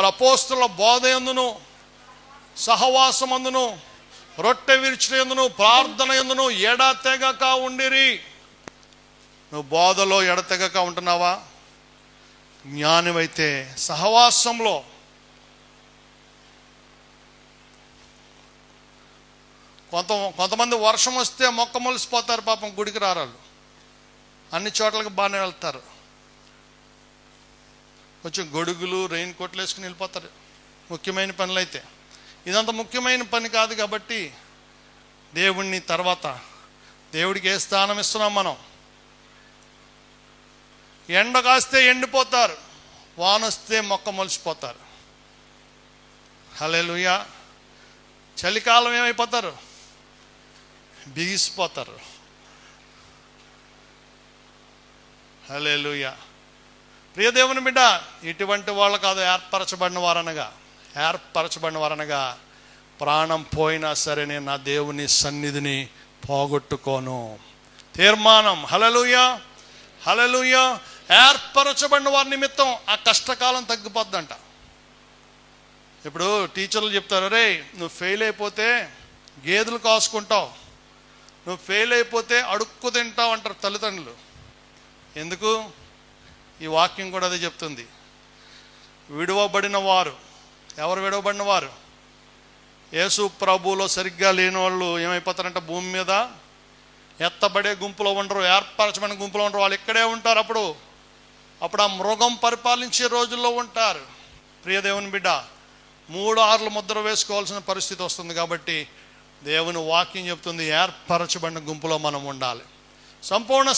మరి అపోస్తుల బోధ యందును, సహవాసమందును, రొట్టె విరుచుట యందును, ప్రార్థన యందును ఎడతెగక ఉండిరి. నువ్వు బోధలో ఎడతెగక ఉంటున్నావా? జ్ఞానమైతే సహవాసంలో. కొంతమంది వర్షం వస్తే మొక్క మొలిసిపోతారు, పాపం గుడికి రారాలు. అన్ని చోట్లకి బాగానే వెళ్తారు, కొంచెం గొడుగులు రెయిన్ కోట్లు వేసుకుని వెళ్ళిపోతారు ముఖ్యమైన పనులు అయితే. ఇదంత ముఖ్యమైన పని కాదు కాబట్టి దేవుణ్ణి తర్వాత దేవుడికి ఏ స్థానం ఇస్తున్నాం మనం? ఎండ కాస్తే ఎండిపోతారు, వానొస్తే మొక్క మొలిసిపోతారు. హల్లెలూయా. చలికాలం ఏమైపోతారు? బిగిసిపోతారు. హల్లెలూయా. ప్రియ దేవుని బిడ్డ, ఇటువంటి వాళ్ళు కాదు ఏర్పరచబడిన వారనగా ప్రాణం పోయినా సరే నేను నా దేవుని సన్నిధిని పోగొట్టుకోను తీర్మానం. హల్లెలూయా, హల్లెలూయా. ఏర్పరచబడిన వారి నిమిత్తం ఆ కష్టకాలం తగ్గిపోద్దంట. ఇప్పుడు టీచర్లు చెప్తారు, రే నువ్వు ఫెయిల్ అయిపోతే గేదెలు కాసుకుంటావు, నువ్వు ఫెయిల్ అయిపోతే అడుక్కు తింటావు అంటారు తల్లిదండ్రులు. ఎందుకు? ఈ వాక్యం కూడా అదే చెప్తుంది. విడువబడిన వారు, ఎవరు విడువబడిన వారు? యేసు ప్రభువులో సరిగ్గా లేని వాళ్ళు ఏమైపోతారంటే భూమి మీద ఎత్తబడే గుంపులో ఉండరు, ఏర్పరచబడిన గుంపులో ఉండరు. వాళ్ళు ఇక్కడే ఉంటారు. అప్పుడు ఆ మృగం పరిపాలించే రోజుల్లో ఉంటారు. ప్రియ దేవుని బిడ్డ, 3 ముద్ర వేసుకోవాల్సిన పరిస్థితి వస్తుంది. కాబట్టి దేవుని వాక్యం చెప్తుంది, ఏర్పరచబడిన గుంపులో మనం ఉండాలి. సంపూర్ణ